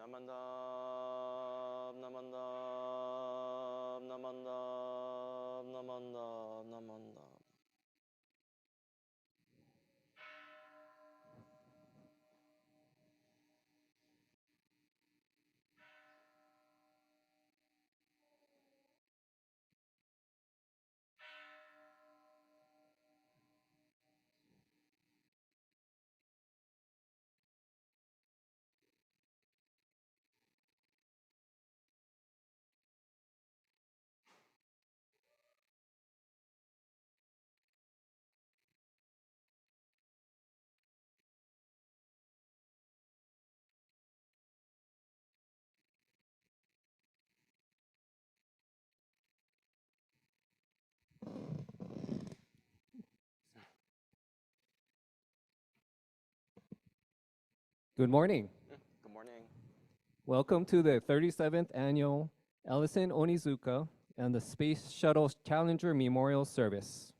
Namandam, namandam, namandam, namandam, namandam. Good morning. Good morning. Welcome to the 37th annual ELLISON ONIZUKA and the Space Shuttle Challenger Memorial Service.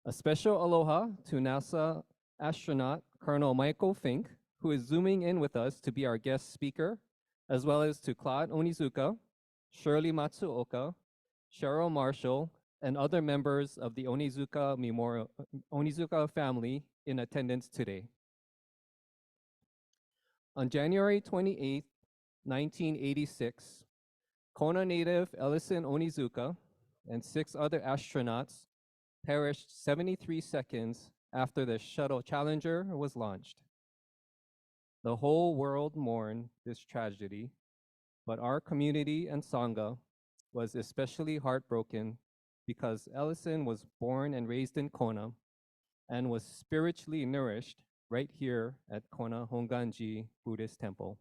A special aloha to NASA astronaut Colonel Michael Fincke, who is zooming in with us to be our guest speaker, as well as to Claude Onizuka, Shirley Matsuoka, Cheryl Marshall, and other members of the Onizuka family in attendance today. On January 28, 1986, Kona native Ellison Onizuka and 6 other astronauts perished 73 seconds after the shuttle Challenger was launched. The whole world mourned this tragedy, but our community and Sangha was especially heartbroken because Ellison was born and raised in Kona and was spiritually nourished right here at Kona Honganji Buddhist Temple.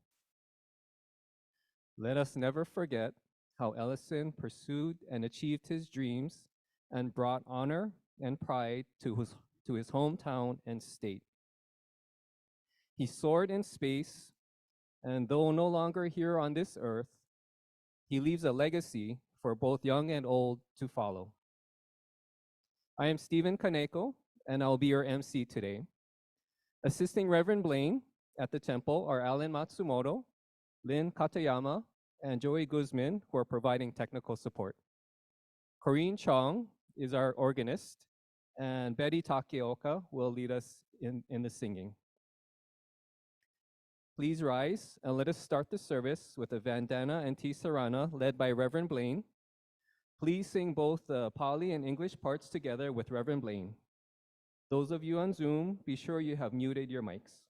Let us never forget how Ellison pursued and achieved his dreams and brought honor and pride to his hometown and state. He soared in space, and though no longer here on this earth, he leaves a legacy for both young and old to follow. I am Stephen Kaneko, and I'll be your MC today. Assisting Reverend Blaine at the temple are Alan Matsumoto, Lynn Katayama, and Joey Guzman, who are providing technical support. Corinne Chong is our organist, and Betty Takeoka will lead us in the singing. Please rise and let us start the service with a Vandana and Tisarana led by Reverend Blaine. Please sing both the Pali and English parts together with Reverend Blaine. Those of you on Zoom, be sure you have muted your mics.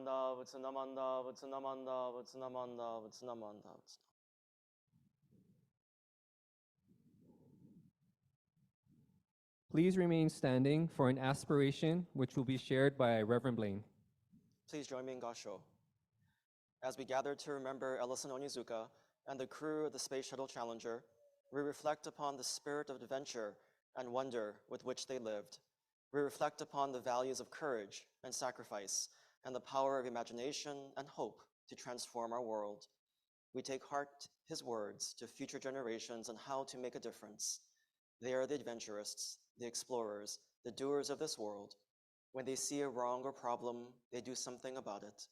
Namanda, Vutsunamanda, Vutsunamanda, Vutsunamanda, Vutsunamanda. Please remain standing for an aspiration which will be shared by Reverend Blaine. Please join me in Gasho. As we gather to remember ELLISON ONIZUKA and the crew of the Space Shuttle Challenger, we reflect upon the spirit of adventure and wonder with which they lived. We reflect upon the values of courage and sacrifice and the power of imagination and hope to transform our world. We take heart his words to future generations on how to make a difference. They are the adventurists, the explorers, the doers of this world. When they see a wrong or problem, they do something about it.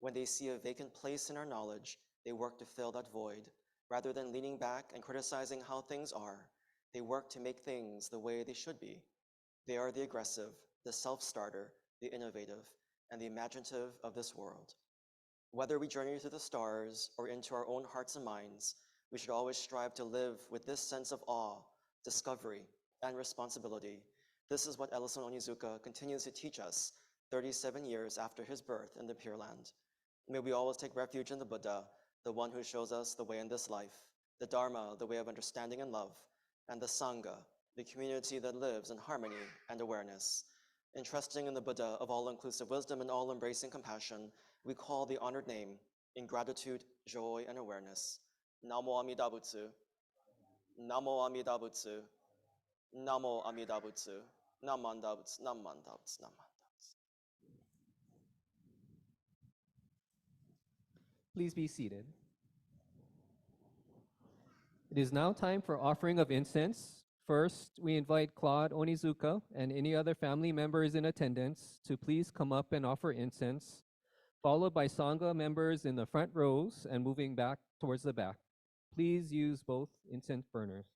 When they see a vacant place in our knowledge, they work to fill that void. Rather than leaning back and criticizing how things are, they work to make things the way they should be. They are the aggressive, the self-starter, the innovative, and the imaginative of this world. Whether we journey through the stars or into our own hearts and minds, we should always strive to live with this sense of awe, discovery, and responsibility. This is what ELLISON ONIZUKA continues to teach us 37 years after his birth in the Pure Land. May we always take refuge in the Buddha, the one who shows us the way in this life, the Dharma, the way of understanding and love, and the Sangha, the community that lives in harmony and awareness. In trusting in the Buddha of all-inclusive wisdom and all-embracing compassion, we call the honored name in gratitude, joy, and awareness. Namo Amida Butsu. Namo Amida Butsu. Namo Amida Butsu. Namanda Butsu. Namanda Butsu. Namanda Butsu. Please be seated. It is now time for offering of incense. First, we invite Claude Onizuka and any other family members in attendance to please come up and offer incense, followed by Sangha members in the front rows and moving back towards the back. Please use both incense burners.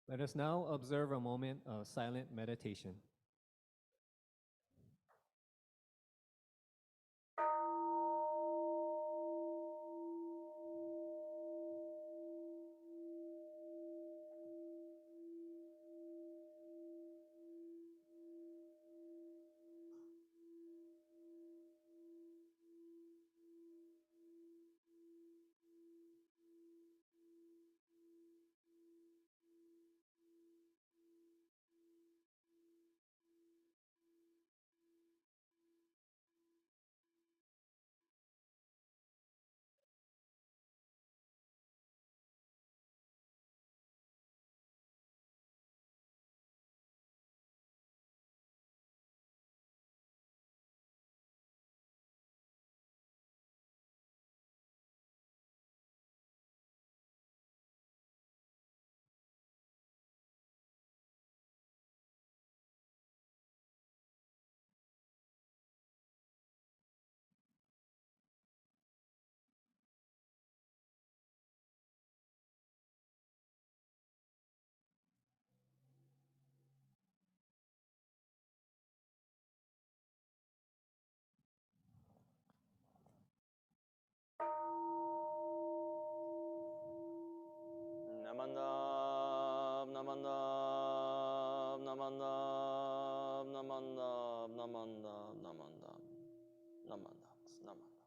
Let us now observe a moment of silent meditation. Namandab, namandab, namandab, namandab, namandab, namandab, namandabs, namandabs.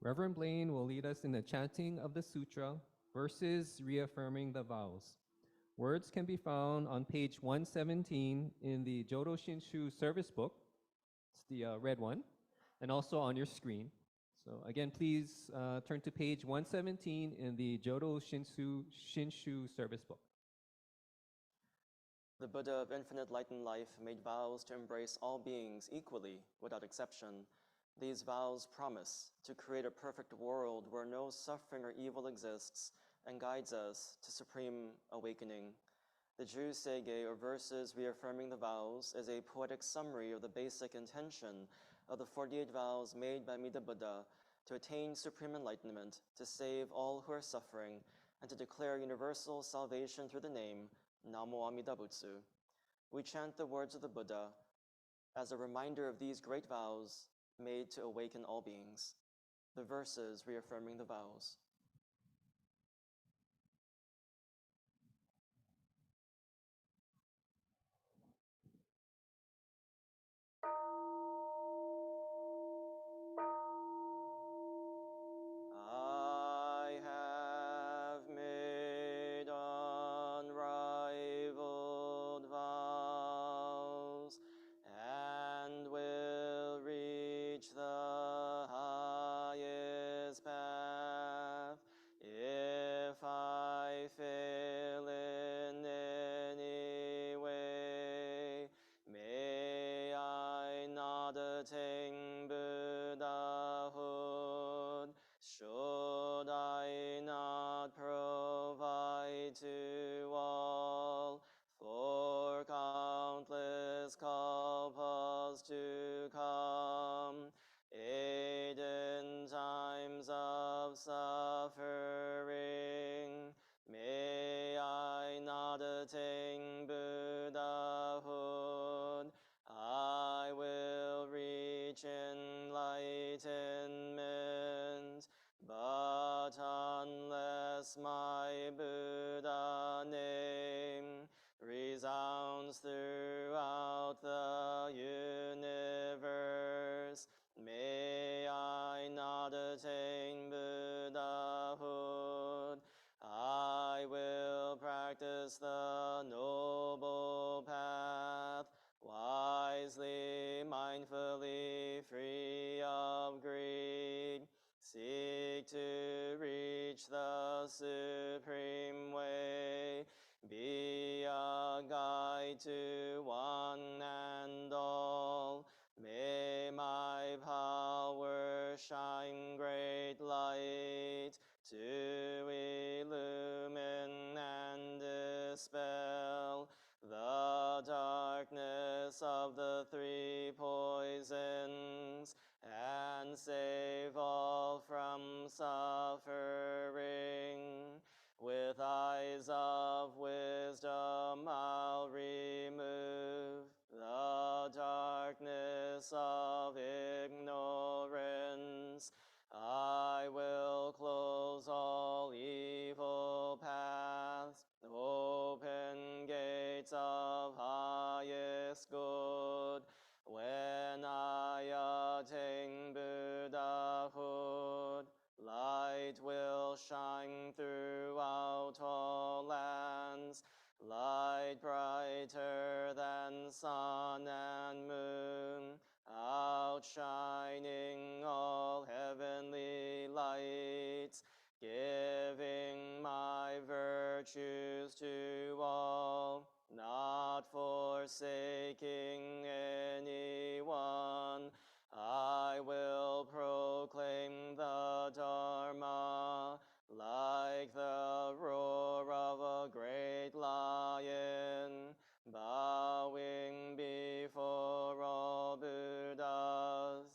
Reverend Blaine will lead us in the chanting of the sutra, verses reaffirming the vows. Words can be found on page 117 in the Jodo Shinshu service book. It's the red one, and also on your screen. So again, please turn to page 117 in the Jodo Shinshu service book. The Buddha of infinite light and life made vows to embrace all beings equally, without exception. These vows promise to create a perfect world where no suffering or evil exists and guides us to supreme awakening. The Jusege, or verses reaffirming the vows, is a poetic summary of the basic intention of the 48 vows made by Amida Buddha to attain supreme enlightenment, to save all who are suffering, and to declare universal salvation through the name Namo Amida Butsu. We chant the words of the Buddha as a reminder of these great vows made to awaken all beings. The verses reaffirming the vows. I have made unrivaled vows and will reach the highest path. If I fail in any way, may I not attain Buddhahood. Should I not provide to all for countless kalpas to come, aid in times of suffering, may I not attain Buddhahood. I will reach enlightenment, but unless my Buddha name resounds throughout the universe, may I not attain Buddhahood. I will practice the noble path, wisely, mindfully, free of greed. Seek to reach the supreme way. Be a guide to one and all. May my power shine great light to illumine and dispel the darkness of the three poisons, and save all from suffering. With eyes of wisdom I'll remove the darkness of ignorance. I will close all evil paths, open gates of highest good. When I attain Buddhahood, light will shine throughout all lands, light brighter than sun and moon, outshining all heavenly lights, giving my virtues to all, not forsaking anyone. I will proclaim the Dharma like the roar of a great lion, bowing before all Buddhas,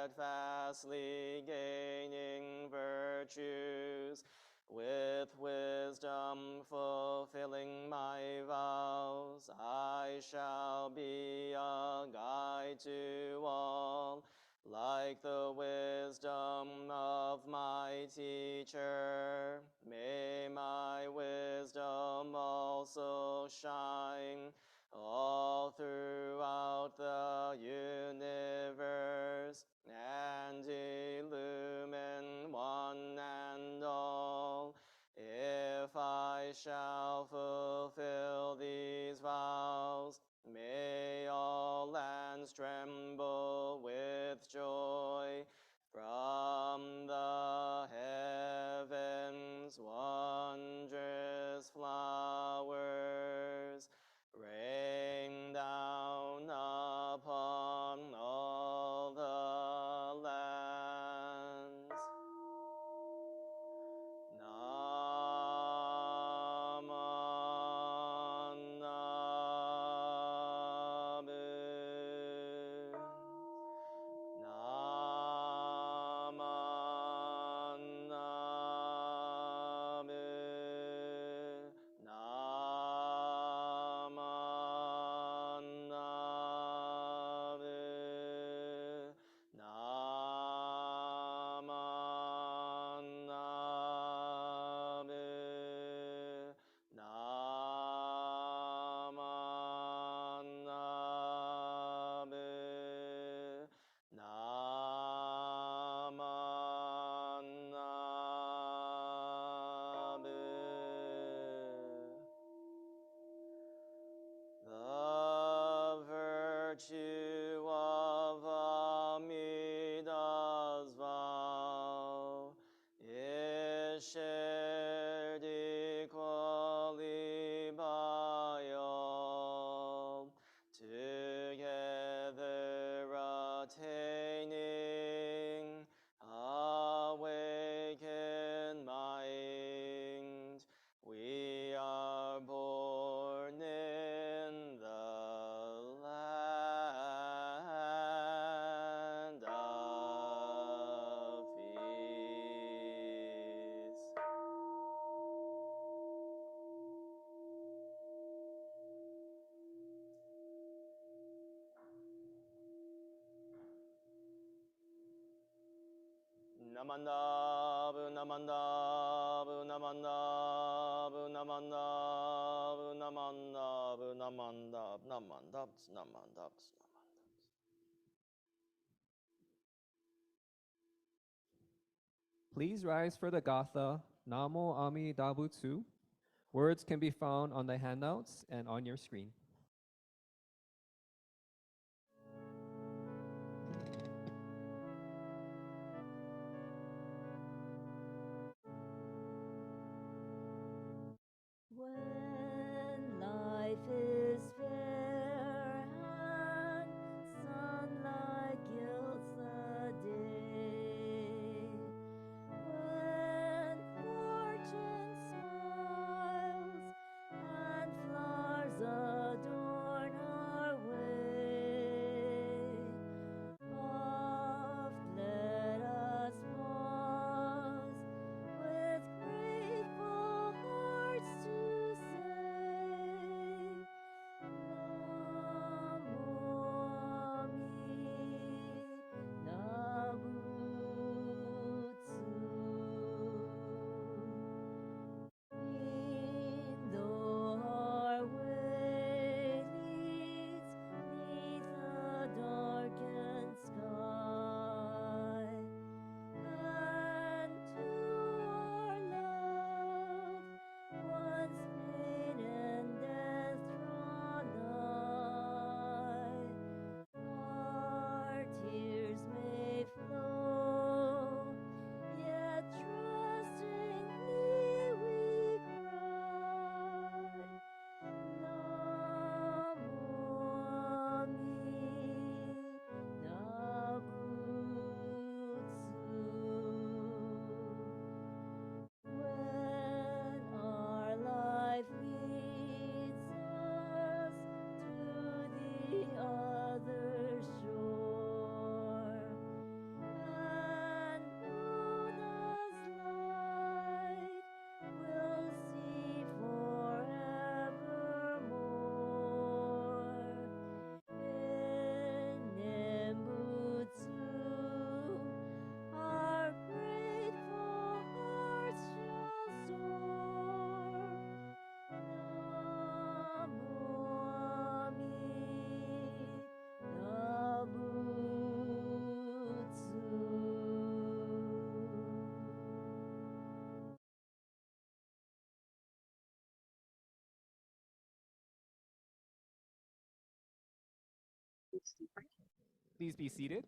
steadfastly gaining virtues, with wisdom fulfilling my vows. I shall be a guide to all, like the wisdom of my teacher. May my wisdom also shine all throughout the universe, and illumine one and all. If I shall fulfill these vows, may all lands tremble with joy. From the heavens wondrous flowers rain down upon all the lands. The virtue of Amida's vow is shared equally by all, together attaining awakened mind. We are born in the land of peace. Namandabu, namandabu, namandabu, namandabu, namandabu, namandab, namandabs, namandabs, namandabs. Please rise for the Gatha, Namo Amida Butsu. Words can be found on the handouts and on your screen. When life is fair and sunlight gilds the day, when fortune smiles and flowers Please be seated.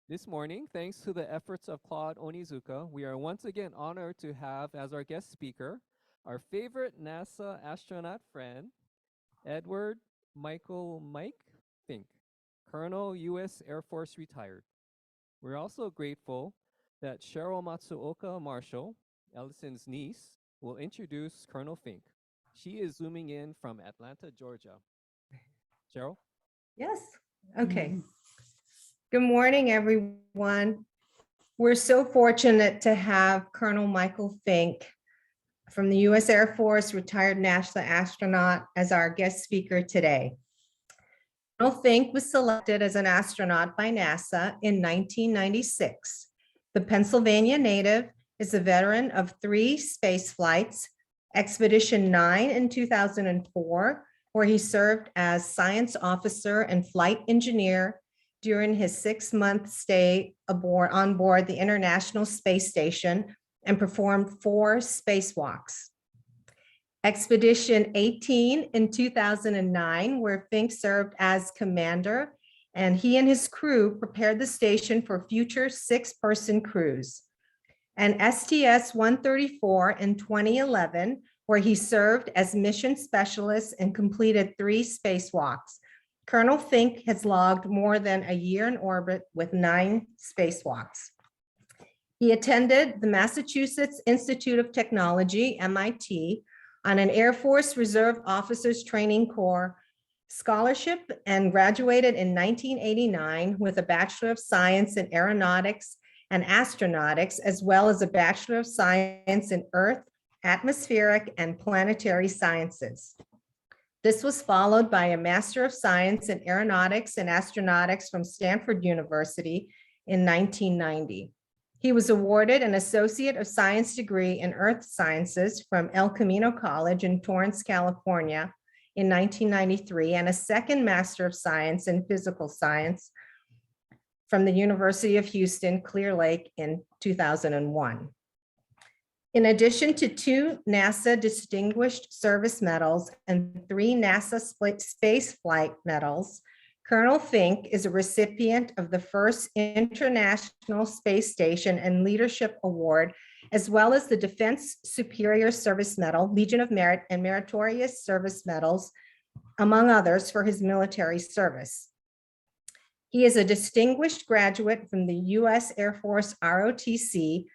This morning, thanks to the efforts of Claude Onizuka, we are once again honored to have as our guest speaker our favorite NASA astronaut friend, Edward Michael Mike Fink, Colonel, U.S. Air Force retired. We're also grateful that Cheryl Matsuoka Marshall, Ellison's niece, will introduce Colonel Fink. She is zooming in from Atlanta, Georgia. Cheryl? Yes. Okay. Good morning, everyone. We're so fortunate to have Colonel Michael Fink from the U.S. Air Force, retired NASA astronaut, as our guest speaker today. Colonel Fink was selected as an astronaut by NASA in 1996. The Pennsylvania native is a veteran of 3 space flights, Expedition 9 in 2004, where he served as science officer and flight engineer during his 6-month stay on board the International Space Station and performed 4 spacewalks. Expedition 18 in 2009, where Fink served as commander, and he and his crew prepared the station for future 6-person crews. And STS-134 in 2011, where he served as mission specialist and completed 3 spacewalks. Colonel Fink has logged more than a year in orbit with 9 spacewalks. He attended the Massachusetts Institute of Technology, MIT, on an Air Force Reserve Officers Training Corps scholarship and graduated in 1989 with a Bachelor of Science in Aeronautics and Astronautics, as well as a Bachelor of Science in Earth, Atmospheric, and Planetary Sciences. This was followed by a Master of Science in Aeronautics and Astronautics from Stanford University in 1990. He was awarded an Associate of Science degree in Earth Sciences from El Camino College in Torrance, California in 1993, and a second Master of Science in Physical Science from the University of Houston, Clear Lake in 2001. In addition to 2 NASA Distinguished Service Medals and 3 NASA Space Flight Medals, Colonel Fink is a recipient of the first International Space Station and Leadership Award, as well as the Defense Superior Service Medal, Legion of Merit, and Meritorious Service Medals, among others, for his military service. He is a distinguished graduate from the U.S. Air Force ROTC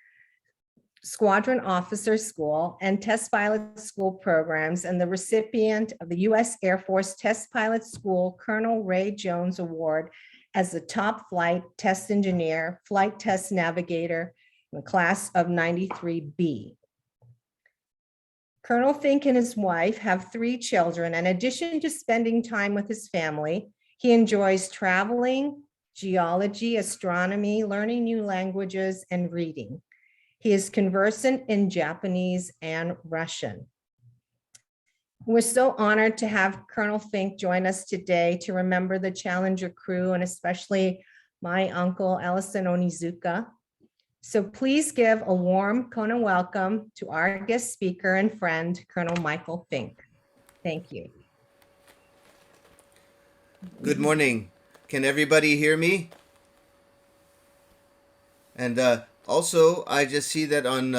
Squadron Officer School and Test Pilot School programs, and the recipient of the U.S. Air Force Test Pilot School Colonel Ray Jones Award as the top flight test engineer, flight test navigator in the class of 93B. Colonel Fink and his wife have 3 children. In addition to spending time with his family, he enjoys traveling, geology, astronomy, learning new languages, and reading. He is conversant in Japanese and Russian. We're so honored to have Colonel Fink join us today to remember the Challenger crew, and especially my uncle, Ellison Onizuka. So please give a warm Kona welcome to our guest speaker and friend, Colonel Michael Fink. Thank you. Good morning. Can everybody hear me? And also, I just see that on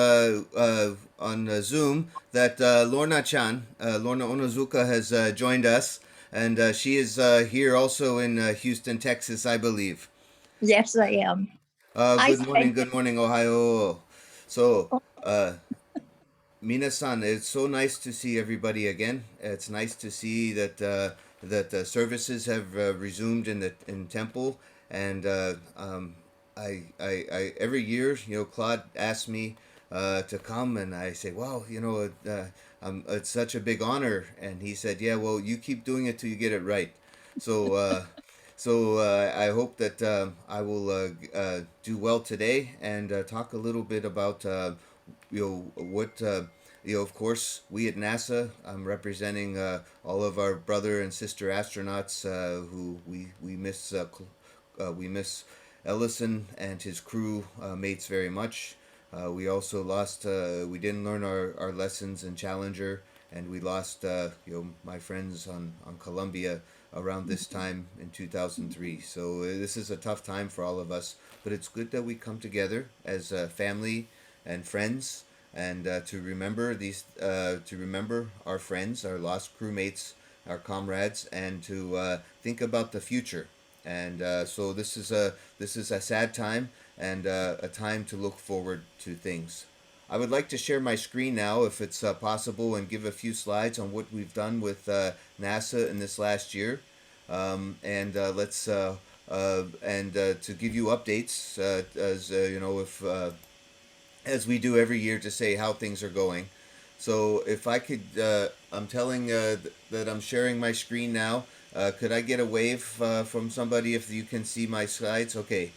Zoom that Lorna-chan, Lorna Onizuka, has joined us, and she is here also in Houston, Texas, I believe. Yes, I am. Good morning, Ohio. So, Minasan, it's so nice to see everybody again. It's nice to see that that services have resumed in Temple, and I every year, Claude asks me to come, and I say, wow, it's such a big honor, and he said, yeah, well, you keep doing it till you get it right. So. So I hope that I will do well today and talk a little bit about what of course we at NASA. I'm representing all of our brother and sister astronauts who we miss Ellison and his crew mates very much. We also lost. We didn't learn our lessons in Challenger, and we lost my friends on Columbia around this time in 2003. So this is a tough time for all of us, but it's good that we come together as a family and friends, and to remember our friends, our lost crewmates, our comrades, and to think about the future. And so this is a sad time, and a time to look forward to things. I would like to share my screen now, if it's possible, and give a few slides on what we've done with NASA in this last year, and let's and to give you updates, as if as we do every year, to say how things are going. So if I could, I'm telling that I'm sharing my screen now. Could I get a wave from somebody if you can see my slides? Okay.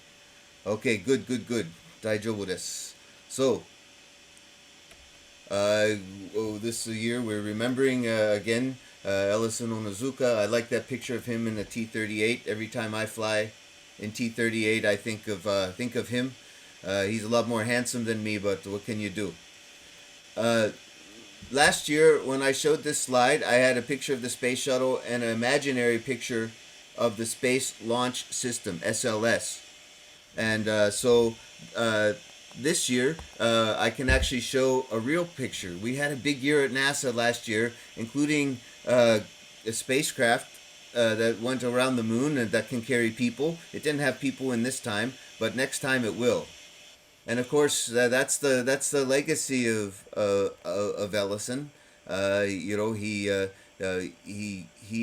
Okay, good, good, good. Daijoubu desu. So, this year we're remembering again Ellison Onizuka. I like that picture of him in the T-38. Every time I fly in T-38, I think of him. He's a lot more handsome than me, but what can you do? Last year, when I showed this slide, I had a picture of the space shuttle and an imaginary picture of the Space Launch System, SLS. And this year, I can actually show a real picture. We had a big year at NASA last year, including a spacecraft that went around the moon and that can carry people. It didn't have people in this time, but next time it will. And of course, that's the legacy of Ellison. He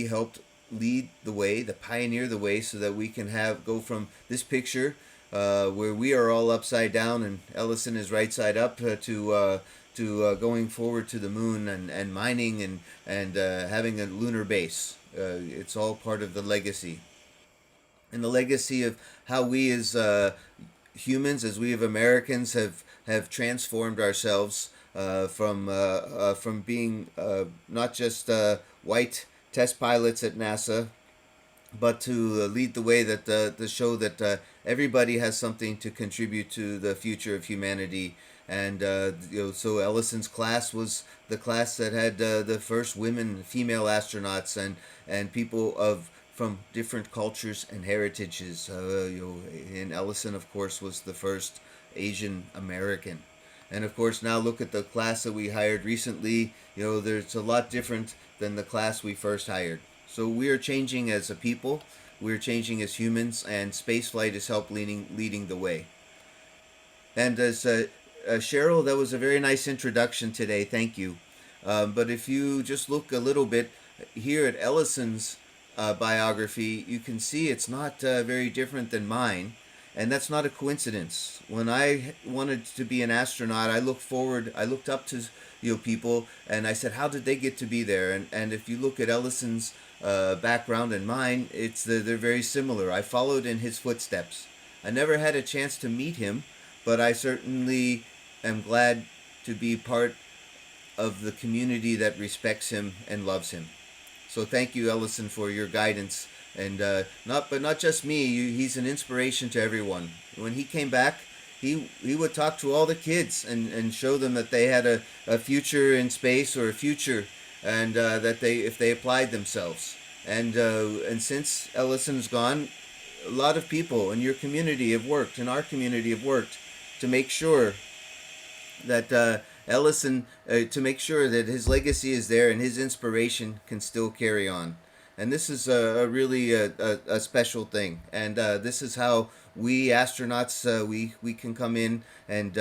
helped lead the way, pioneer the way, so that we can go from this picture where we are all upside down and Ellison is right side up to going forward to the moon and mining and having a lunar base. It's all part of the legacy. And the legacy of how we as humans, as we as Americans, have transformed ourselves from being not just white test pilots at NASA, but to lead the way, that to show that everybody has something to contribute to the future of humanity. And so Ellison's class was the class that had the first female astronauts, and people from different cultures and heritages. And Ellison, of course, was the first Asian American. And of course, now look at the class that we hired recently. There's a lot different than the class we first hired. So we are changing as a people, we're changing as humans, and spaceflight is leading the way. And as Cheryl, that was a very nice introduction today. Thank you. But if you just look a little bit here at Ellison's biography, you can see it's not very different than mine. And that's not a coincidence. When I wanted to be an astronaut, I looked up to people, and I said, how did they get to be there? And if you look at Ellison's background and mine, they're very similar. I followed in his footsteps. I never had a chance to meet him, but I certainly am glad to be part of the community that respects him and loves him. So thank you, Ellison, for your guidance. And not just me. He's an inspiration to everyone. When he came back, he would talk to all the kids and show them that they had a future in space, or a future, and that if they applied themselves. And since Ellison's gone, a lot of people in your community have worked, in our community have worked, to make sure that Ellison, to make sure that his legacy is there and his inspiration can still carry on. And this is a really a special thing. And this is how we astronauts, we can come in and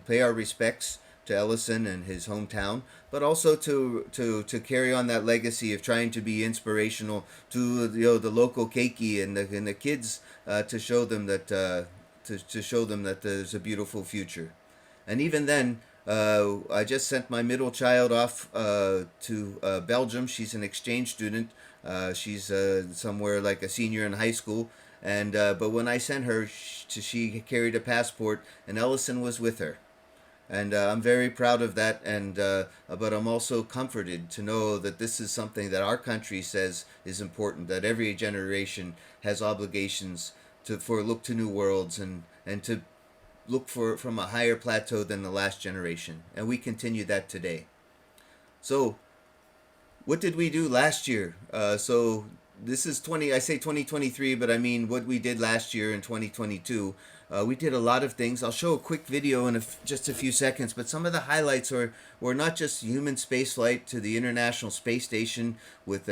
pay our respects to Ellison and his hometown, but also to carry on that legacy of trying to be inspirational to the local keiki and the kids, to show them that there's a beautiful future. And even then, I just sent my middle child off to Belgium. She's an exchange student. She's somewhere like a senior in high school. And but when I sent her, she carried a passport, and Ellison was with her. And I'm very proud of that. And but I'm also comforted to know that this is something that our country says is important. That every generation has obligations to look to new worlds and to look from a higher plateau than the last generation, and we continue that today. So, what did we do last year? So this is 20. I say 2023, but I mean what we did last year in 2022. We did a lot of things. I'll show a quick video in just a few seconds, but some of the highlights were not just human spaceflight to the International Space Station with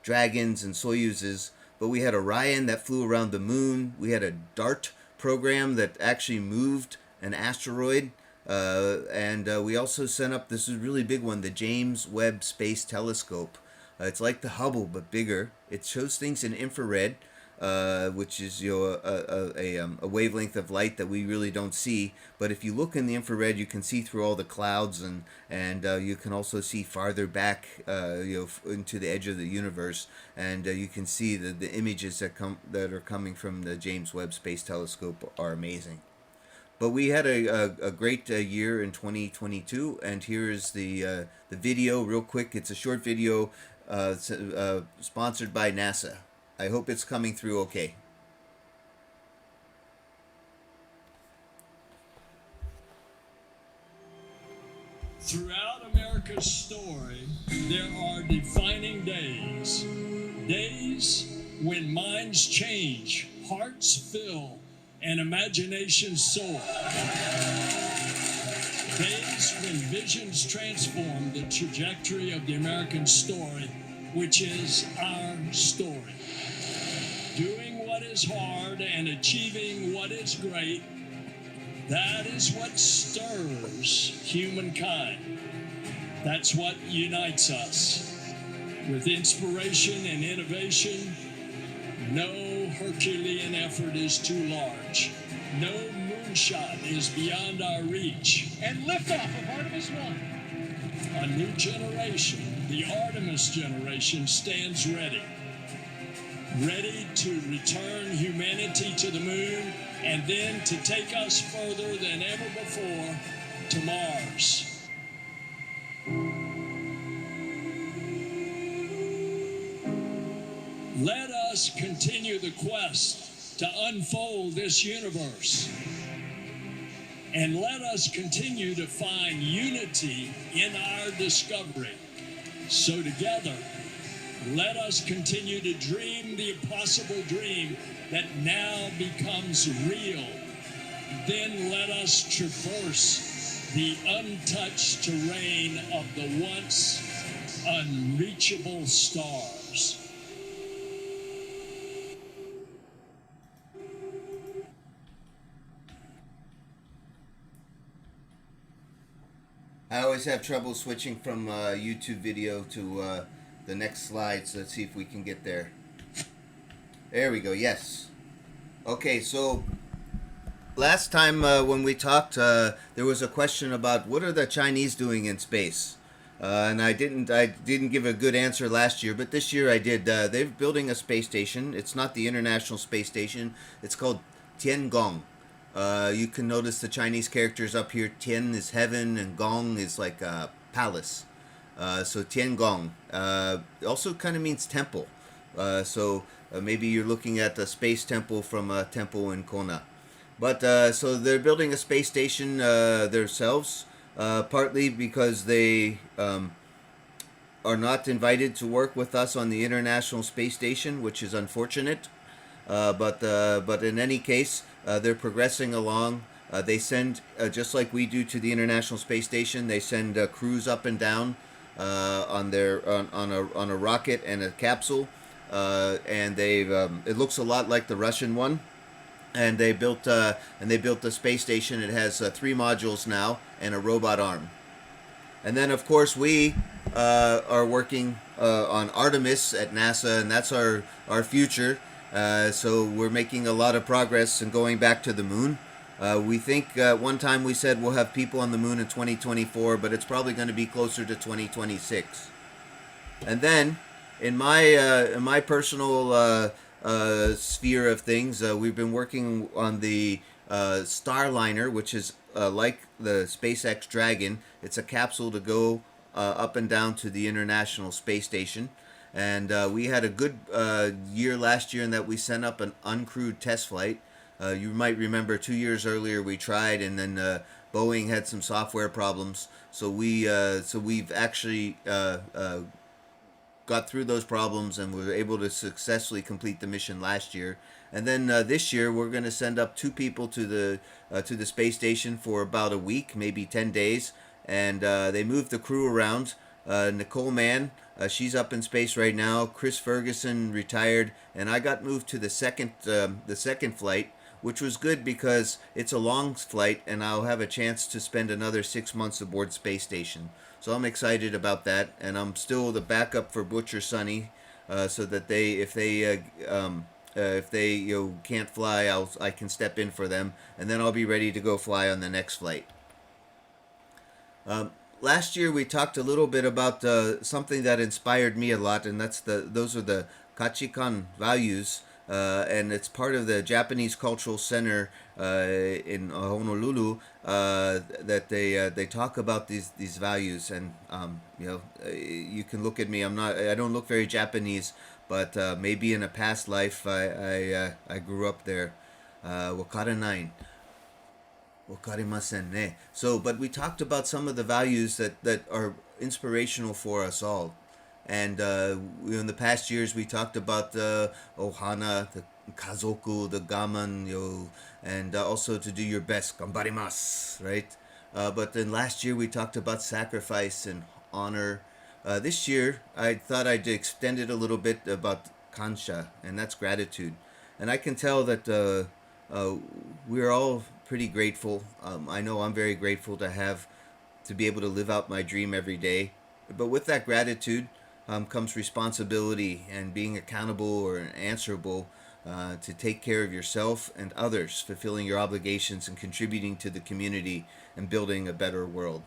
Dragons and Soyuzes, but we had Orion that flew around the moon. We had a DART program that actually moved an asteroid. And we also sent up, this is a really big one, the James Webb Space Telescope. It's like the Hubble, but bigger. It shows things in infrared, which is a wavelength of light that we really don't see. But if you look in the infrared, you can see through all the clouds, and you can also see farther back, into the edge of the universe, and you can see the images that are coming from the James Webb Space Telescope are amazing. But we had a great year in 2022, and here is the video real quick. It's a short video sponsored by NASA. I hope it's coming through okay. Throughout America's story, there are defining days. Days when minds change, hearts fill, and imaginations soar. Days when visions transform the trajectory of the American story, which is our story. Doing what is hard and achieving what is great, that is what stirs humankind. That's what unites us. With inspiration and innovation, no Herculean effort is too large. No moonshot is beyond our reach. And liftoff of Artemis 1. A new generation, the Artemis generation, stands ready. Ready to return humanity to the moon and then to take us further than ever before to Mars. Let us continue the quest to unfold this universe. And let us continue to find unity in our discovery. So together, let us continue to dream the impossible dream that now becomes real. Then let us traverse the untouched terrain of the once unreachable stars. I always have trouble switching from YouTube video to the next slide, so let's see if we can get there. There we go, yes. Okay, so last time when we talked, there was a question about what are the Chinese doing in space? And I didn't give a good answer last year, but this year I did. They're building a space station. It's not the International Space Station. It's called Tiangong. You can notice the Chinese characters up here. Tian is heaven and Gong is like a palace. So Tiangong also kind of means temple. So maybe you're looking at a space temple from a temple in Kona. But so they're building a space station themselves, partly because they are not invited to work with us on the International Space Station, which is unfortunate. But in any case, they're progressing along. They send, just like we do to the International Space Station, they send crews up and down on a rocket and a capsule, and they've it looks a lot like the Russian one. And they built a space station. It has 3 modules now and a robot arm. And then, of course, we are working on Artemis at NASA, and that's our future. So we're making a lot of progress and going back to the moon. We think one time we said we'll have people on the moon in 2024, but it's probably going to be closer to 2026. And then, in my personal sphere of things, we've been working on the Starliner, which is like the SpaceX Dragon. It's a capsule to go up and down to the International Space Station. And we had a good year last year in that we sent up an uncrewed test flight. You might remember 2 years earlier we tried, and then Boeing had some software problems, so we've actually got through those problems and were able to successfully complete the mission last year. And then this year we're going to send up two people to the space station for about a week, maybe 10 days, and they moved the crew around. Nicole Mann, she's up in space right now. Chris Ferguson retired, and I got moved to the second flight, which was good because it's a long flight, and I'll have a chance to spend another 6 months aboard space station. So I'm excited about that, and I'm still the backup for Butcher Sonny, so that if they can't fly, I can step in for them, and then I'll be ready to go fly on the next flight. Last year we talked a little bit about something that inspired me a lot, and those are the kachikan values, and it's part of the Japanese Cultural Center in Honolulu that they talk about these values, and you can look at me. I don't look very Japanese, but maybe in a past life I grew up there. Wakaranai. Wakarimasen ne. So, but we talked about some of the values that are inspirational for us all. And in the past years, we talked about the ohana, the kazoku, the gaman, and also to do your best, gambarimasu, right? But then last year, we talked about sacrifice and honor. This year, I thought I'd extend it a little bit about kansha, and that's gratitude. And I can tell that we're all pretty grateful. I know I'm very grateful to be able to live out my dream every day. But with that gratitude comes responsibility and being accountable or answerable to take care of yourself and others, fulfilling your obligations and contributing to the community and building a better world.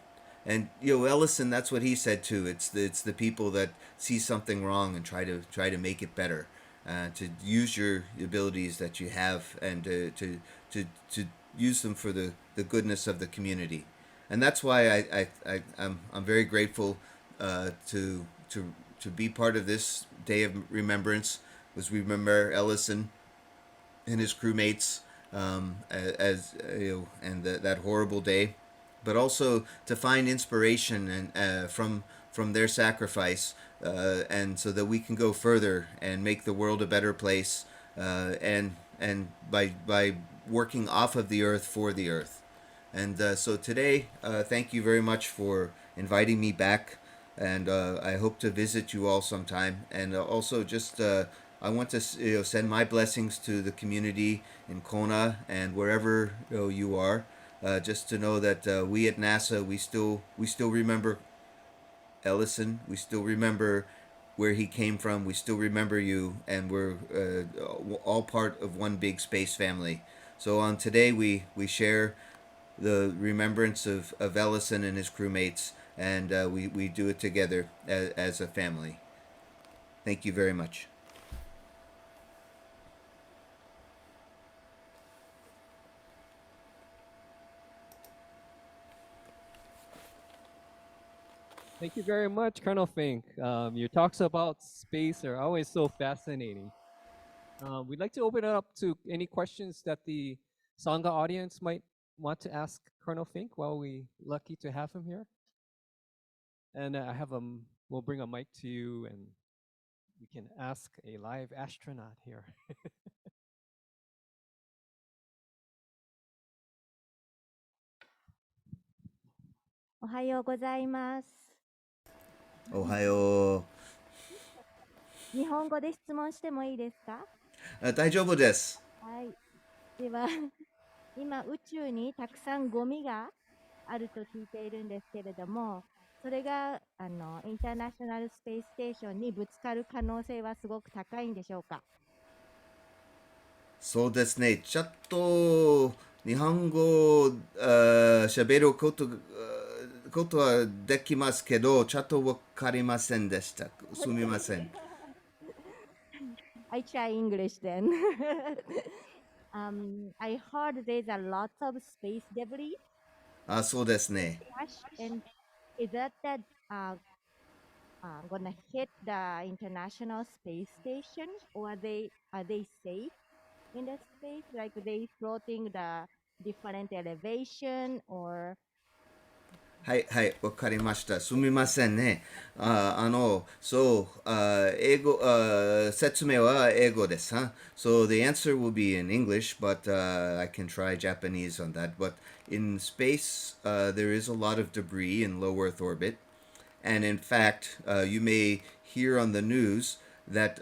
And Ellison, that's what he said too. It's the people that see something wrong and try to make it better. To use your abilities that you have and to use them for the goodness of the community. And that's why I'm very grateful to be part of this day of remembrance, as we remember Ellison and his crewmates and that horrible day, but also to find inspiration and from their sacrifice, and so that we can go further and make the world a better place, and by working off of the earth for the earth. And so today, thank you very much for inviting me back, and I hope to visit you all sometime. And also, just I want to send my blessings to the community in Kona and wherever you are. Just to know that we at NASA, we still remember Ellison. We still remember where he came from. We still remember you, and we're all part of one big space family. So on today, we share the remembrance of Ellison and his crewmates, and we do it together as a family. Thank you very much. Thank you very much, Colonel Fink. Your talks about space are always so fascinating. We'd like to open it up to any questions that the Sangha audience might want to ask Colonel Fink while we lucky to have him here. And we'll bring a mic to you and we can ask a live astronaut here. おはようございます。おはよ日本語で質問してもいいですか？う。大丈夫です。はい。では、今宇宙にたくさんゴミがあると聞いているんですけれども、それがインターナショナルスペースステーションにぶつかる可能性はすごく高いんでしょうか？そうですね。ちょっと日本語喋ることはできますけど、ちょっとわかりませんでした。すみません。I try English then. I heard there's a lot of space debris あ、そうですね。 crash, and is that gonna hit the International Space Station, or are they safe in the space? Like they floating the different elevation or はいはい、わかりました。すみませんね。そう、英語、説明は英語です。So the answer will be in English, but I can try Japanese on that. But in space, there is a lot of debris in low Earth orbit. And in fact, you may hear on the news that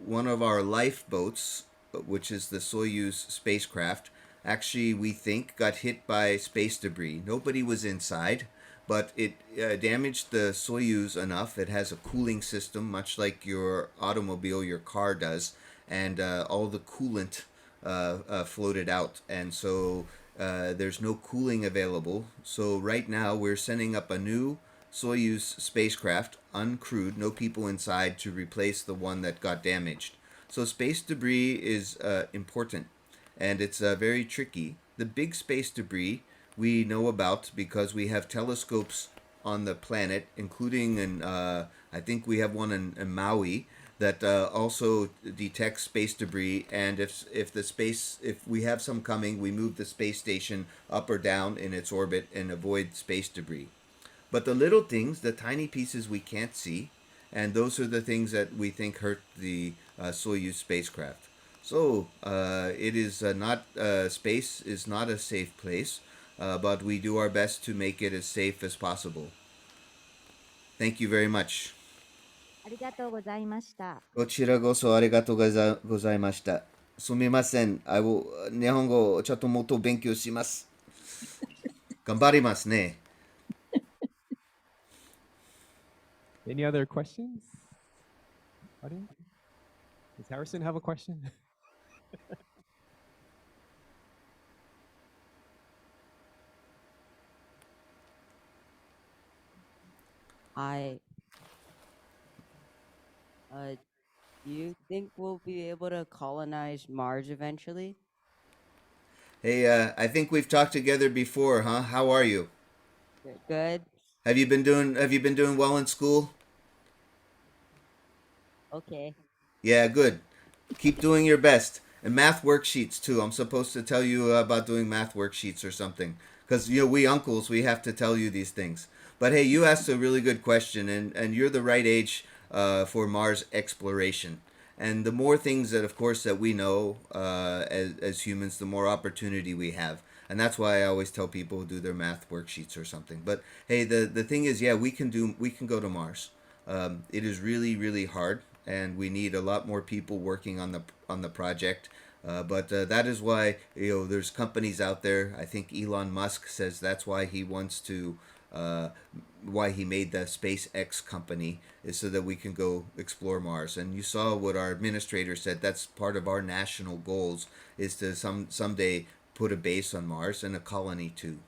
one of our lifeboats, which is the Soyuz spacecraft, actually, we think, got hit by space debris. Nobody was inside, but it damaged the Soyuz enough. It has a cooling system, much like your automobile, your car does, and all the coolant floated out. And so there's no cooling available. So right now, we're sending up a new Soyuz spacecraft, uncrewed, no people inside, to replace the one that got damaged. So space debris is important, and it's very tricky. The big space debris we know about because we have telescopes on the planet, including in I think we have one in Maui that also detects space debris. And if we have some coming, we move the space station up or down in its orbit and avoid space debris. But the little things, the tiny pieces we can't see, and those are the things that we think hurt the Soyuz spacecraft. So it is not space is not a safe place, but we do our best to make it as safe as possible. Thank you very much. ありがとうございました。こちらこそありがとうございました。すみません。日本語をちょっともっと勉強します。頑張りますね。Any other questions? Audience? Does Harrison have a question? I do you think we'll be able to colonize Mars eventually? Hey, I think we've talked together before, huh? How are you? Good. Have you been doing well in school? Okay. Yeah, good. Keep doing your best. And math worksheets too. I'm supposed to tell you about doing math worksheets or something. Because, we uncles, we have to tell you these things. But hey, you asked a really good question, and you're the right age for Mars exploration. And the more things that, of course, that we know as humans, the more opportunity we have. And that's why I always tell people do their math worksheets or something. But hey, the thing is, yeah, we can go to Mars. It is really really hard, and we need a lot more people working on the project. But that is why there's companies out there. I think Elon Musk says that's why he wants to. Why he made the SpaceX company is so that we can go explore Mars. And you saw what our administrator said. That's part of our national goals is to someday put a base on Mars and a colony too.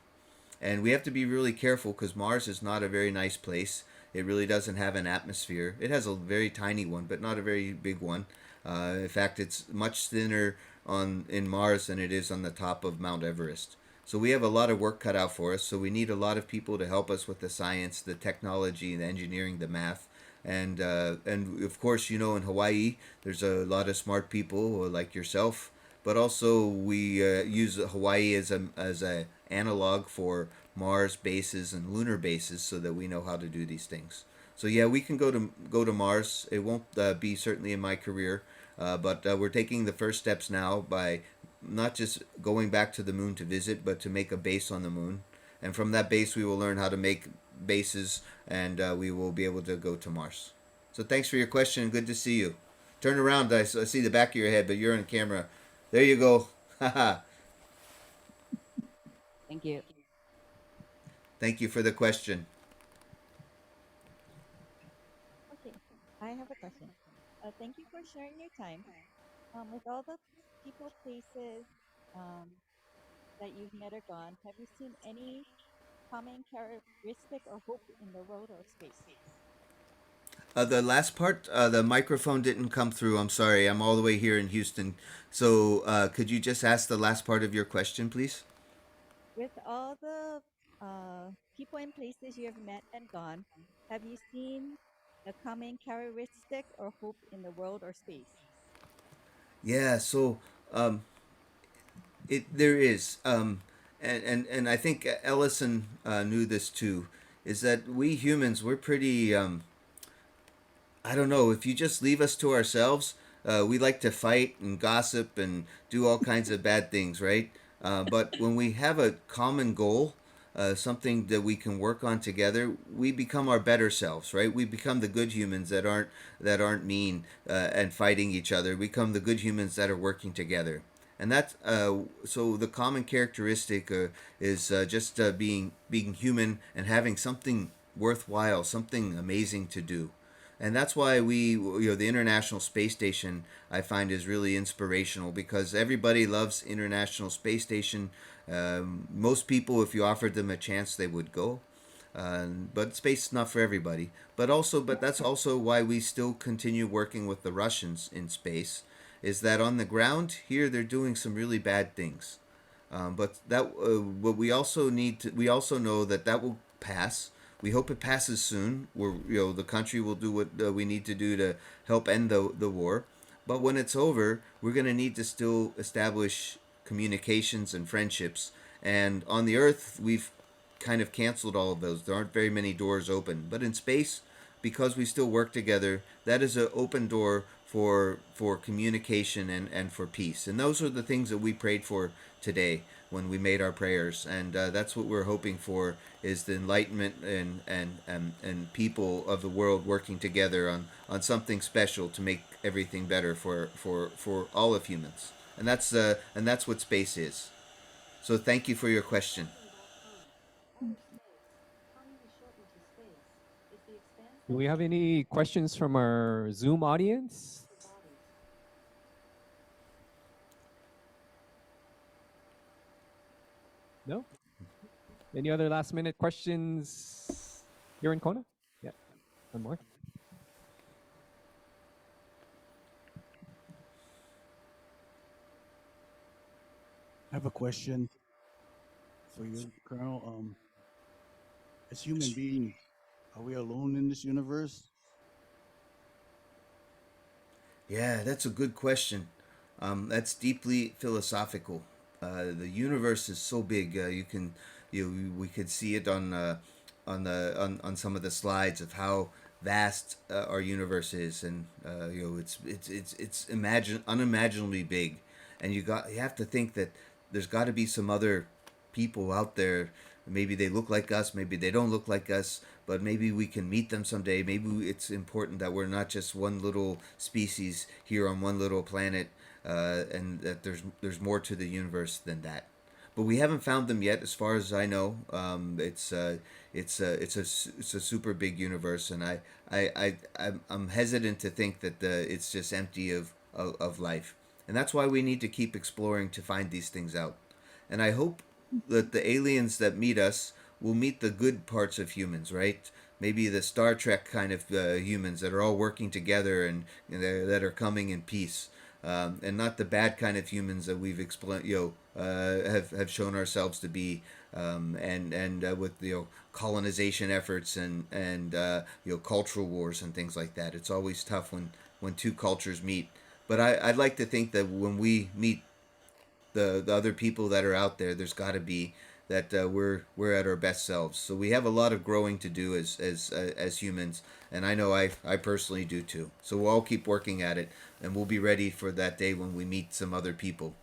And we have to be really careful because Mars is not a very nice place. It really doesn't have an atmosphere. It has a very tiny one, but not a very big one. In fact, it's much thinner in Mars than it is on the top of Mount Everest. So we have a lot of work cut out for us. So we need a lot of people to help us with the science, the technology, the engineering, the math. And of course, in Hawaii, there's a lot of smart people like yourself. But also, we use Hawaii as a analog for Mars bases and lunar bases, so that we know how to do these things. So yeah, we can go to Mars. It won't be certainly in my career, but we're taking the first steps now by not just going back to the moon to visit, but to make a base on the moon. And from that base, we will learn how to make bases, and we will be able to go to Mars. So thanks for your question. Good to see you. Turn around. I see the back of your head, but you're on camera. There you go. Haha. Thank you. Thank you for the question. Okay, I have a question. Thank you for sharing your time. With all the people, places that you've met or gone, have you seen any common characteristic or hope in the world or space? The last part, the microphone didn't come through. I'm sorry. I'm all the way here in Houston. So could you just ask the last part of your question, please? With all the people and places you have met and gone, have you seen a common characteristic or hope in the world or space? Yeah. So There is, and I think Ellison knew this too. Is that we humans, we're pretty. I don't know. If you just leave us to ourselves, we like to fight and gossip and do all kinds of bad things, right? But when we have a common goal, something that we can work on together, we become our better selves, right? We become the good humans that aren't mean and fighting each other. We become the good humans that are working together. And that's so the common characteristic is just being human and having something worthwhile, something amazing to do. And that's why the International Space Station, I find, is really inspirational because everybody loves International Space Station. Most people, if you offered them a chance, they would go. But space is not for everybody. But that's also why we still continue working with the Russians in space. Is that on the ground here they're doing some really bad things. But we also we also know that that will pass. We hope it passes soon. The country will do what we need to do to help end the war. But when it's over, we're going to need to still establish communications and friendships. And on the Earth, we've kind of canceled all of those. There aren't very many doors open. But in space, because we still work together, that is an open door for communication and for peace. And those are the things that we prayed for today when we made our prayers. And that's what we're hoping for is the enlightenment and people of the world working together on something special to make everything better for all of humans. And that's what space is. So thank you for your question. Do we have any questions from our Zoom audience? No? Any other last minute questions here in Kona? Yeah, one more. I have a question for you, Colonel. As human beings, are we alone in this universe? Yeah, that's a good question. That's deeply philosophical. The universe is so big. We could see it on some of the slides of how vast our universe is, and it's unimaginably big. And you have to think that there's got to be some other people out there. Maybe they look like us, maybe they don't look like us, but maybe we can meet them someday. Maybe it's important that we're not just one little species here on one little planet, and that there's more to the universe than that. But we haven't found them yet, as far as I know. It's a super big universe, and I'm hesitant to think that it's just empty of life, and that's why we need to keep exploring to find these things out. And I hope that the aliens that meet us will meet the good parts of humans, right? Maybe the Star Trek kind of humans that are all working together and that are coming in peace, and not the bad kind of humans that we've have shown ourselves to be, and with colonization efforts and cultural wars and things like that. It's always tough when two cultures meet. But I'd like to think that when we meet the other people that are out there, there's got to be that we're at our best selves. So we have a lot of growing to do as humans, and I know I personally do too. So we'll all keep working at it, and we'll be ready for that day when we meet some other people,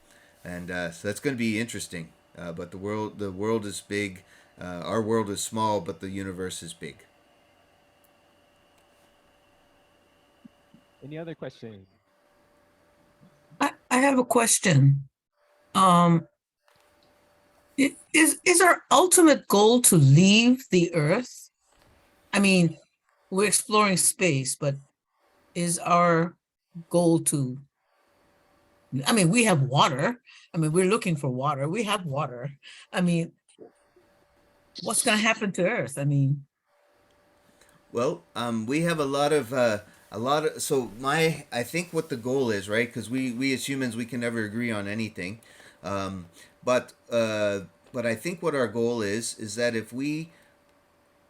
and so that's going to be interesting. But the world is big. Our world is small, but the universe is big. Any other questions? I have a question. Is our ultimate goal to leave the Earth? I mean, we're exploring space, but is our goal to? I mean, we have water. I mean, we're looking for water. We have water. I mean, what's going to happen to Earth? I mean, well, we have a lot of. So I think what the goal is, right? Because we as humans, we can never agree on anything. Um, but I think what our goal is that if we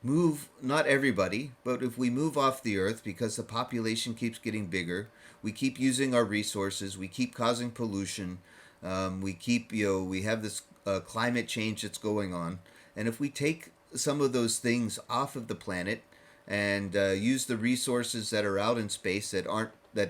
move, not everybody, but if we move off the Earth because the population keeps getting bigger, we keep using our resources, we keep causing pollution, We keep, we have this climate change that's going on, and if we take some of those things off of the planet and use the resources that are out in space that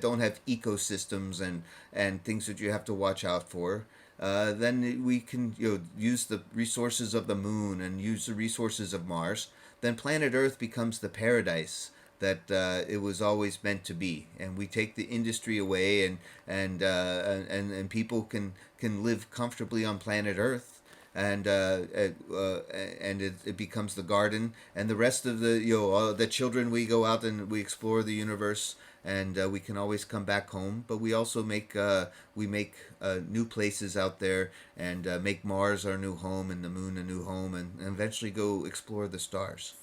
don't have ecosystems and things that you have to watch out for, then we can use the resources of the moon and use the resources of Mars. Then planet Earth becomes the paradise that it was always meant to be, and we take the industry away, and people can live comfortably on planet Earth, and it becomes the garden, and the rest of the children, we go out and we explore the universe, and we can always come back home. But we also make new places out there, and make Mars our new home and the moon a new home, and eventually go explore the stars.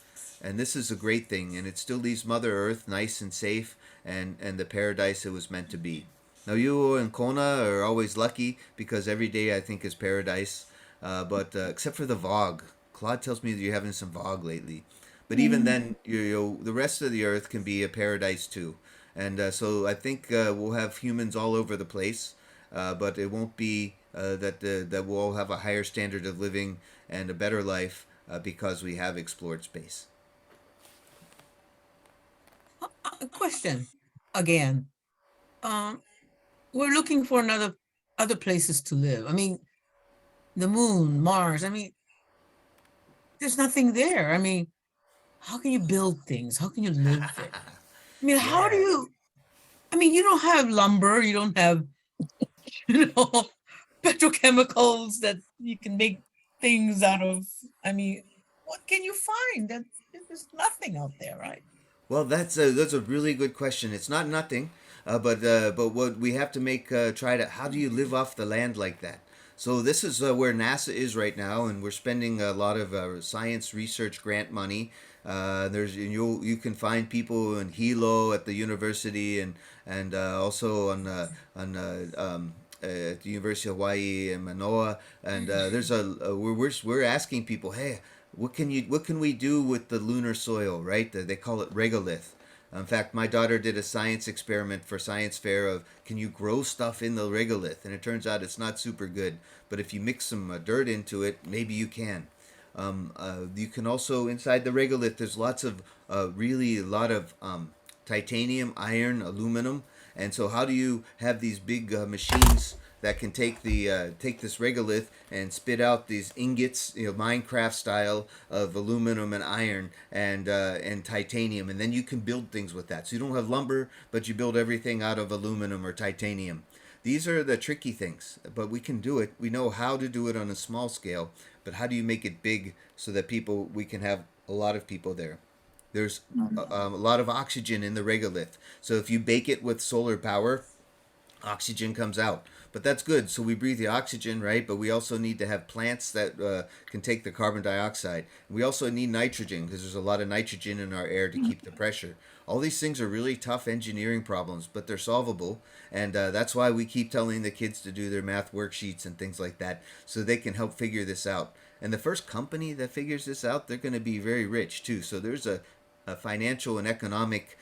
And this is a great thing, and it still leaves Mother Earth nice and safe, and the paradise it was meant to be. Now you and Kona are always lucky because every day I think is paradise, but except for the Vogue. Claude tells me that you're having some Vogue lately, but even then, the rest of the Earth can be a paradise too. And so I think we'll have humans all over the place, but it won't be that we'll all have a higher standard of living and a better life because we have explored space. A question again. We're looking for other places to live. I mean, the moon, Mars. I mean, there's nothing there. I mean, how can you build things? How can you live there? I mean, how do you? I mean, you don't have lumber. You don't have, you know, petrochemicals that you can make things out of. I mean, what can you find? There's nothing out there, right? Well, that's a really good question. It's not nothing, but what we have to make try to how do you live off the land like that? So this is where NASA is right now, and we're spending a lot of science research grant money. You can find people in Hilo at the university, and also at the University of Hawaii in Manoa, and we're asking people, hey, what can we do with the lunar soil, right? They call it regolith. In fact, my daughter did a science experiment for science fair of can you grow stuff in the regolith, and it turns out it's not super good. But if you mix some dirt into it, maybe you can. You can also inside the regolith. There's really a lot of titanium, iron, aluminum, and so how do you have these big machines that can take this regolith and spit out these ingots, Minecraft style of aluminum and iron and titanium, and then you can build things with that. So you don't have lumber, but you build everything out of aluminum or titanium. These are the tricky things, but we can do it. We know how to do it on a small scale, but how do you make it big so that we can have a lot of people there? There's a lot of oxygen in the regolith. So if you bake it with solar power, oxygen comes out. But that's good. So we breathe the oxygen, right? But we also need to have plants that can take the carbon dioxide. We also need nitrogen because there's a lot of nitrogen in our air to keep the pressure. All these things are really tough engineering problems, but they're solvable. And that's why we keep telling the kids to do their math worksheets and things like that so they can help figure this out. And the first company that figures this out, they're going to be very rich too. So there's a financial and economic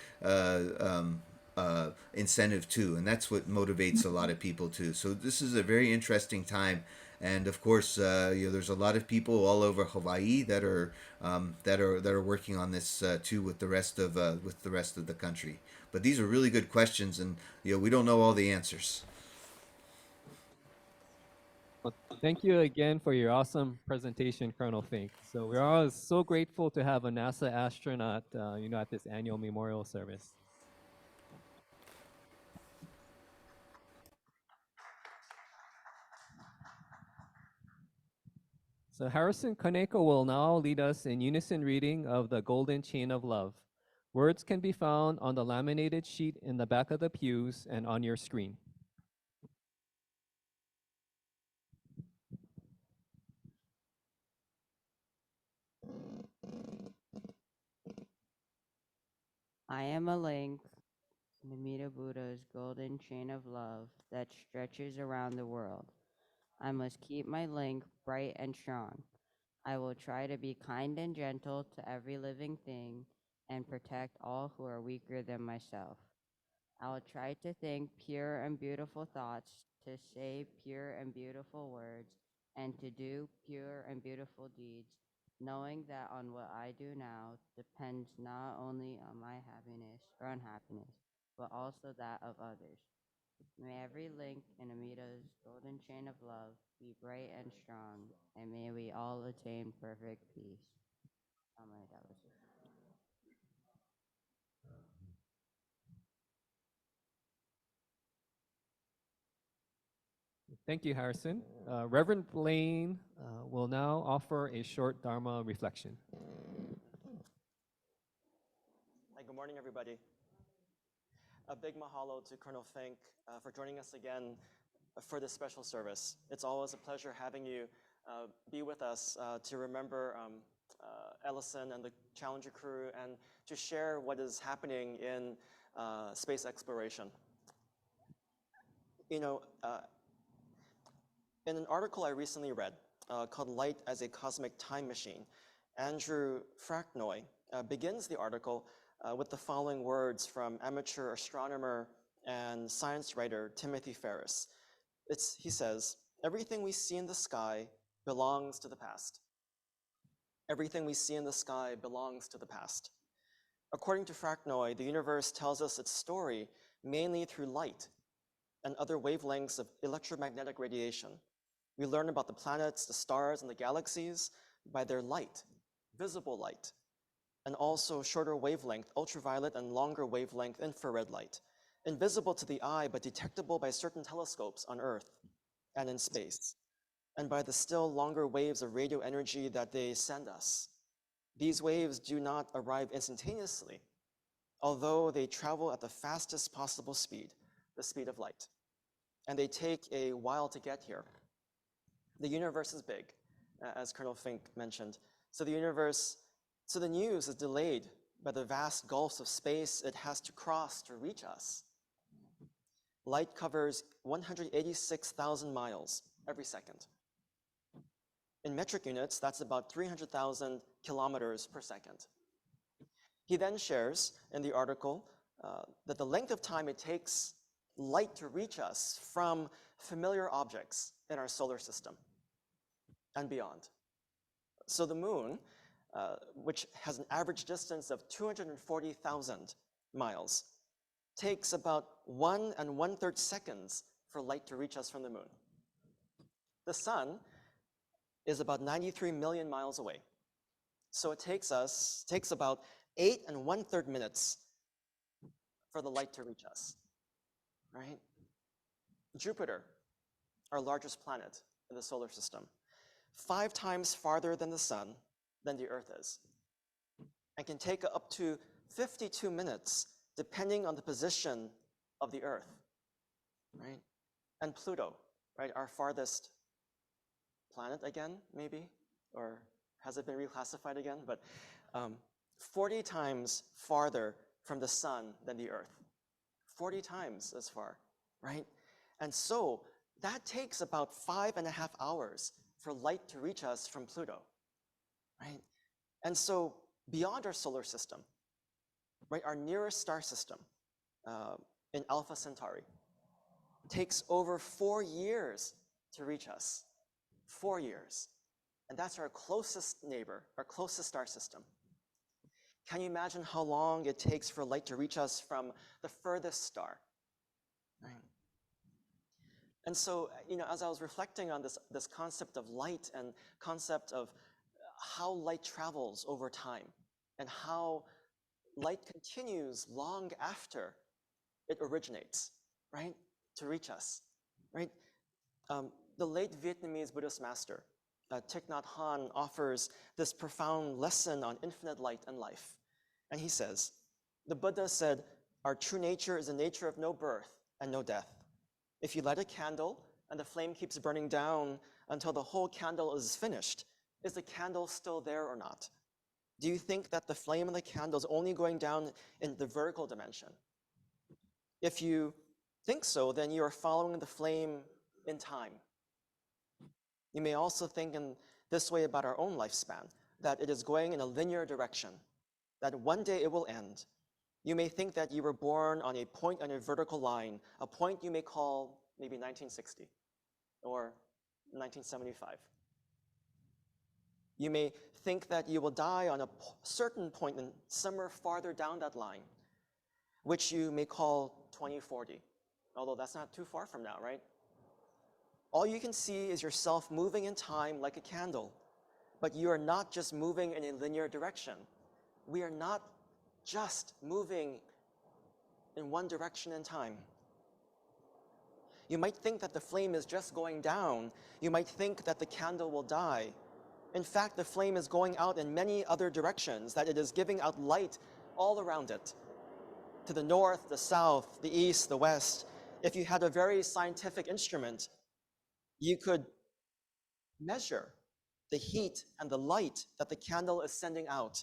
incentive too, and that's what motivates a lot of people too. So this is a very interesting time, and of course, there's a lot of people all over Hawaii that are working on this too with the rest of the country. But these are really good questions, and we don't know all the answers. Well, thank you again for your awesome presentation, Colonel Fink. So we're all so grateful to have a NASA astronaut, at this annual memorial service. So Harrison Kaneko will now lead us in unison reading of the Golden Chain of Love. Words can be found on the laminated sheet in the back of the pews and on your screen. I am a link, Namita Buddha's golden chain of love that stretches around the world. I must keep my link bright and strong. I will try to be kind and gentle to every living thing and protect all who are weaker than myself. I will try to think pure and beautiful thoughts to say pure and beautiful words, and to do pure and beautiful deeds, knowing that on what I do now depends not only on my happiness or unhappiness, but also that of others. May every link in Amita's golden chain of love be bright and strong, and may we all attain perfect peace. Amen. Thank you, Harrison. Reverend Blaine will now offer a short Dharma reflection. Hi, good morning, everybody. A big mahalo to Colonel Fincke for joining us again for this special service. It's always a pleasure having you be with us to remember Ellison and the Challenger crew and to share what is happening in space exploration. You know, in an article I recently read called Light as a Cosmic Time Machine, Andrew Fracknoy begins the article with the following words from amateur astronomer and science writer Timothy Ferris. He says, "Everything we see in the sky belongs to the past. Everything we see in the sky belongs to the past." According to Fracknoy, the universe tells us its story mainly through light and other wavelengths of electromagnetic radiation. We learn about the planets, the stars, and the galaxies by their light, visible light, and also shorter wavelength, ultraviolet, and longer wavelength infrared light, invisible to the eye but detectable by certain telescopes on Earth and in space, and by the still longer waves of radio energy that they send us. These waves do not arrive instantaneously, although they travel at the fastest possible speed, the speed of light, and they take a while to get here. The universe is big, as Colonel Fincke mentioned. So the news is delayed by the vast gulfs of space it has to cross to reach us. Light covers 186,000 miles every second. In metric units, that's about 300,000 kilometers per second. He then shares in the article that the length of time it takes light to reach us from familiar objects in our solar system and beyond. So the moon, which has an average distance of 240,000 miles, takes about 1 1/3 seconds for light to reach us from the moon. The sun is about 93 million miles away. So it takes about 8 1/3 minutes for the light to reach us, right? Jupiter, our largest planet in the solar system, 5 times farther than the sun than the Earth is, and can take up to 52 minutes depending on the position of the Earth, right? And Pluto, right, our farthest planet again, maybe, or has it been reclassified again? But 40 times farther from the sun than the Earth, 40 times as far, right? And so that takes about 5.5 hours for light to reach us from Pluto, right? And so beyond our solar system, right, our nearest star system in Alpha Centauri takes over 4 years to reach us, 4 years. And that's our closest neighbor, our closest star system. Can you imagine how long it takes for light to reach us from the furthest star, right? And so, you know, as I was reflecting on this concept of light and concept of how light travels over time and how light continues long after it originates, right, to reach us, right? The late Vietnamese Buddhist master, Thich Nhat Hanh, offers this profound lesson on infinite light and life. And he says, the Buddha said, our true nature is a nature of no birth and no death. If you light a candle and the flame keeps burning down until the whole candle is finished, is the candle still there or not? Do you think that the flame of the candle is only going down in the vertical dimension? If you think so, then you are following the flame in time. You may also think in this way about our own lifespan, that it is going in a linear direction, that one day it will end. You may think that you were born on a point on a vertical line, a point you may call maybe 1960 or 1975. You may think that you will die on a certain point and somewhere farther down that line, which you may call 2040, although that's not too far from now, right? All you can see is yourself moving in time like a candle, but you are not just moving in a linear direction. We are not just moving in one direction in time. You might think that the flame is just going down. You might think that the candle will die. In fact, the flame is going out in many other directions, that it is giving out light all around it, to the north, the south, the east, the west. If you had a very scientific instrument, you could measure the heat and the light that the candle is sending out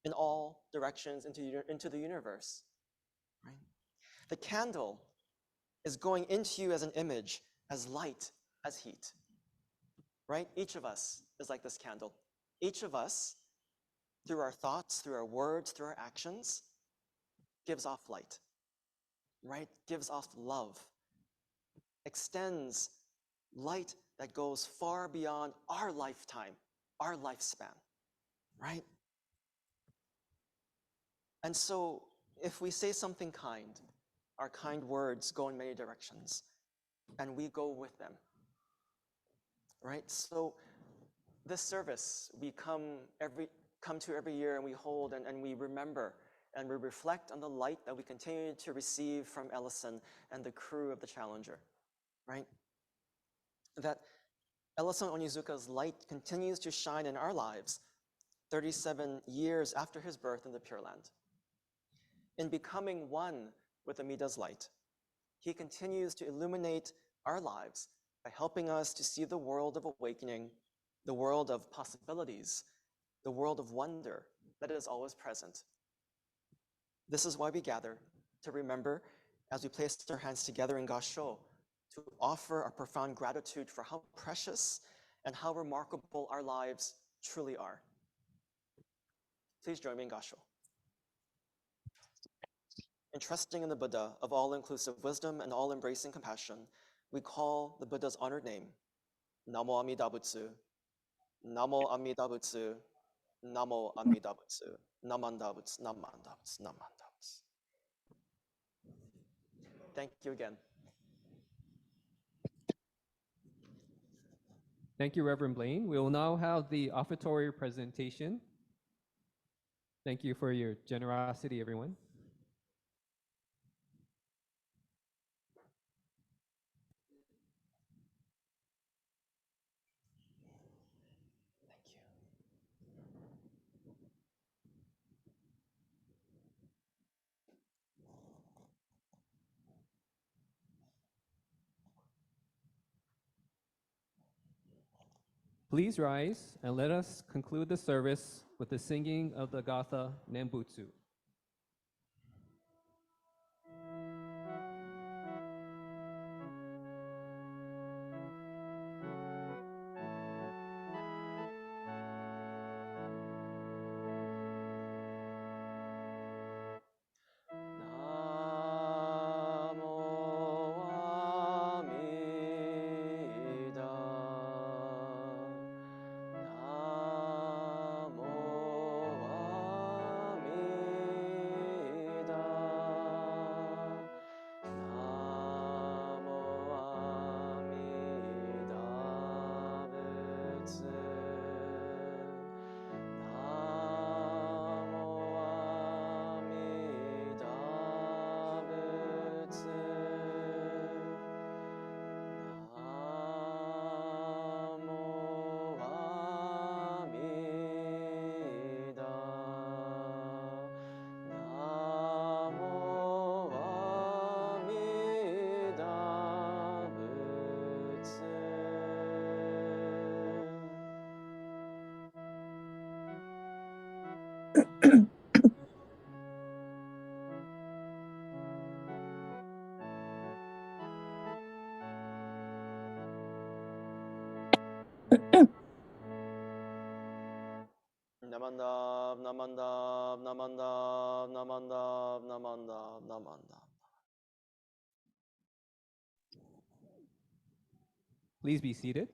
in all directions into the universe. Right? The candle is going into you as an image, as light, as heat. Right? Each of us is like this candle. Each of us, through our thoughts, through our words, through our actions, gives off light. Right? Gives off love. Extends light that goes far beyond our lifetime, our lifespan. Right? And so if we say something kind, our kind words go in many directions, and we go with them. Right? So this service we come to every year, and we hold and we remember and we reflect on the light that we continue to receive from ELLISON and the crew of the Challenger. Right? That ELLISON Onizuka's light continues to shine in our lives 37 years after his birth in the Pure Land. In becoming one with Amida's light, he continues to illuminate our lives by helping us to see the world of awakening, the world of possibilities, the world of wonder that is always present. This is why we gather, to remember, as we place our hands together in Gasho, to offer our profound gratitude for how precious and how remarkable our lives truly are. Please join me in Gasho. In trusting in the Buddha of all-inclusive wisdom and all-embracing compassion, we call the Buddha's honored name, Namo Amida Butsu, Namo Amida Butsu, Namo Amida Butsu, Namanda Butsu, Namanda Butsu, Namanda Butsu. Thank you again. Thank you, Reverend Blaine. We will now have the offertory presentation. Thank you for your generosity, everyone. Please rise and let us conclude the service with the singing of the Gatha Nembutsu. Namandab, Namandab, Namandab, Namandab, Namandab, Namandab. Please be seated.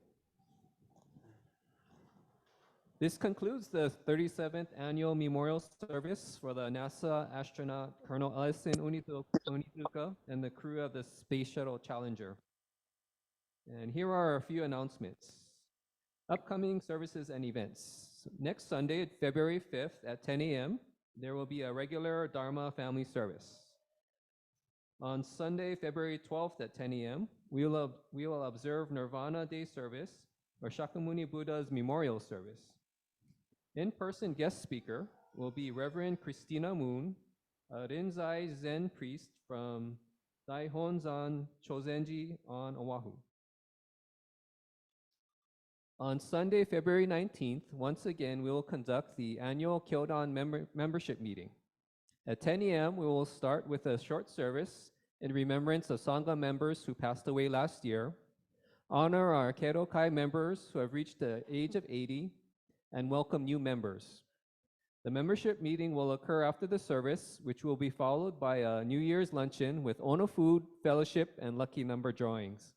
This concludes the 37th Annual Memorial Service for the NASA astronaut Colonel Ellison Onizuka and the crew of the Space Shuttle Challenger. And here are a few announcements. Upcoming services and events. Next Sunday, February 5th at 10 a.m., there will be a regular Dharma family service. On Sunday, February 12th at 10 a.m., we will observe Nirvana Day service or Shakyamuni Buddha's memorial service. In-person guest speaker will be Reverend Christina Moon, a Rinzai Zen priest from Daihonzan Chozenji on Oahu. On Sunday, February 19th, once again, we will conduct the annual Kyodan membership meeting. At 10 a.m., we will start with a short service in remembrance of Sangha members who passed away last year, honor our Kerokai members who have reached the age of 80, and welcome new members. The membership meeting will occur after the service, which will be followed by a New Year's luncheon with Ono food, fellowship, and lucky number drawings.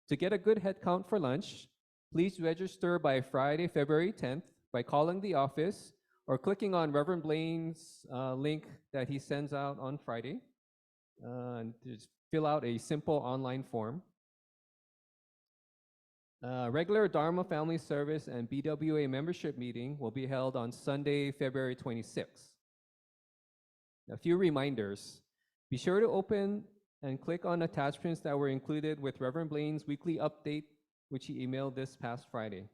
To get a good head count for lunch, please register by Friday, February 10th by calling the office or clicking on Reverend Blaine's link that he sends out on Friday. And just fill out a simple online form. Regular Dharma Family Service and BWA membership meeting will be held on Sunday, February 26th. A few reminders. Be sure to open and click on attachments that were included with Reverend Blaine's weekly update, which he emailed this past Friday.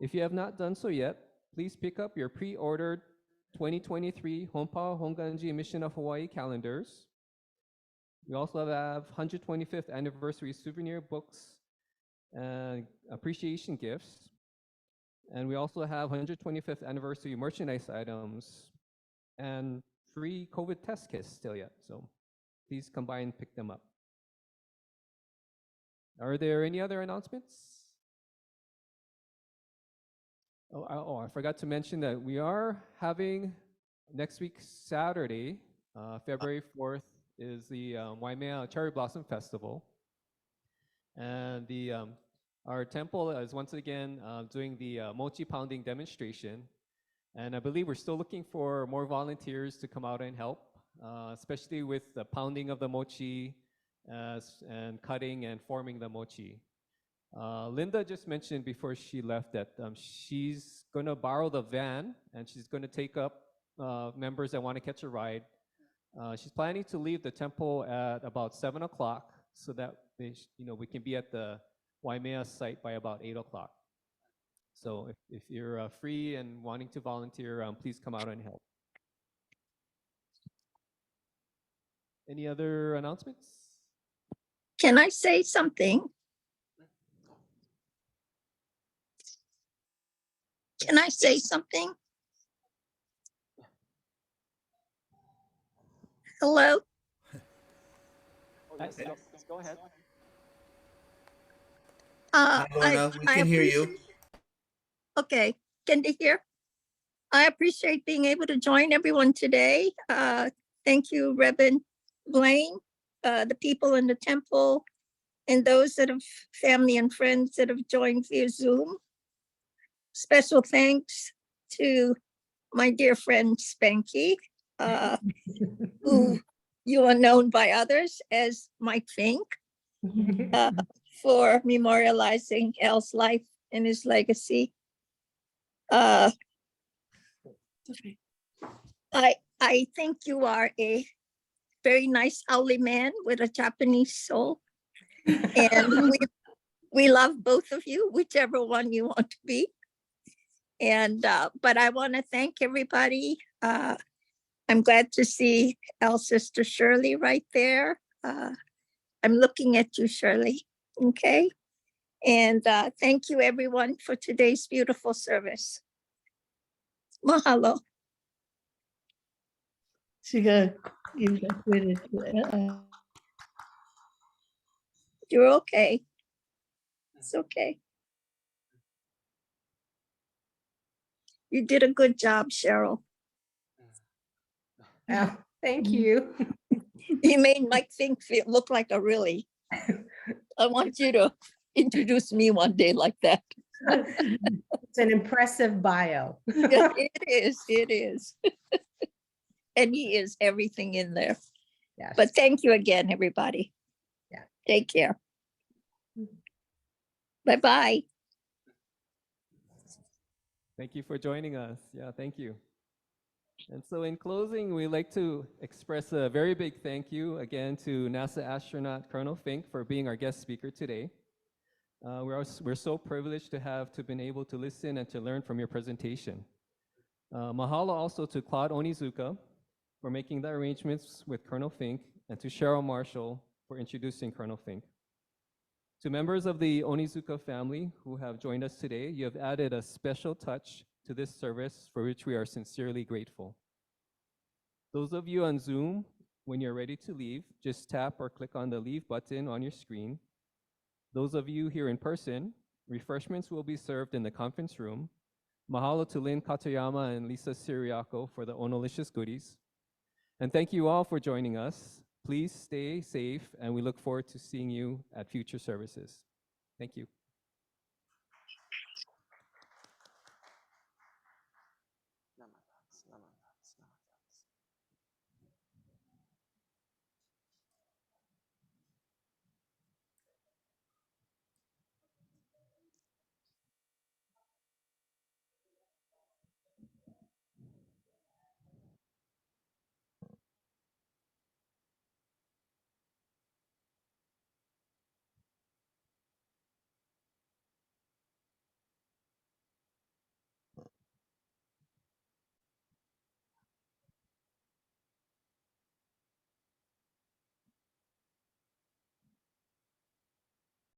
If you have not done so yet, please pick up your pre-ordered 2023 Honpa Honganji Mission of Hawaii calendars. We also have 125th anniversary souvenir books and appreciation gifts. And we also have 125th anniversary merchandise items and free COVID test kits still yet. So please come by and pick them up. Are there any other announcements? I forgot to mention that we are having next week, Saturday, February 4th, is the Waimea Cherry Blossom Festival. And our temple is once again doing the mochi pounding demonstration. And I believe we're still looking for more volunteers to come out and help, especially with the pounding of the mochi and cutting and forming the mochi. Linda just mentioned before she left that she's going to borrow the van and she's going to take up members that want to catch a ride. She's planning to leave the temple at about 7 o'clock so that we can be at the Waimea site by about 8 o'clock. So if you're free and wanting to volunteer, please come out and help. Any other announcements? Can I say something? Can I say something? Hello? Oh, yes, go ahead. Hi, Lorna, we can hear you. Okay, can you hear? I appreciate being able to join everyone today. Thank you, Reverend Blaine, the people in the temple, and those that have family and friends that have joined via Zoom. Special thanks to my dear friend Spanky, who you are known by others as Mike Fincke, for memorializing Al's life and his legacy. I think you are a very nice Auli man with a Japanese soul. And we love both of you, whichever one you want to be. And but I want to thank everybody. I'm glad to see Al's sister Shirley right there. I'm looking at you, Shirley. Okay. And thank you everyone for today's beautiful service. Mahalo. You're okay. It's okay. You did a good job, Cheryl. Oh, thank you. You made Mike Fincke look like a really I want you to introduce me one day like that. It's an impressive bio. Yes, it is. It is. And he is everything in there. Yes. But thank you again, everybody. Yeah. Take care. Bye-bye. Thank you for joining us. Yeah, thank you. And so in closing, we'd like to express a very big thank you again to NASA astronaut Colonel Fincke for being our guest speaker today. We're so privileged to have been able to listen and to learn from your presentation. Mahalo also to Claude Onizuka for making the arrangements with Colonel Fincke, and to Cheryl Marshall for introducing Colonel Fincke. To members of the Onizuka family who have joined us today, you have added a special touch to this service for which we are sincerely grateful. Those of you on Zoom, when you're ready to leave, just tap or click on the leave button on your screen. Those of you here in person, refreshments will be served in the conference room. Mahalo to Lynn Katoyama and Lisa Siriaco for the Onolicious goodies. And thank you all for joining us. Please stay safe, and we look forward to seeing you at future services. Thank you.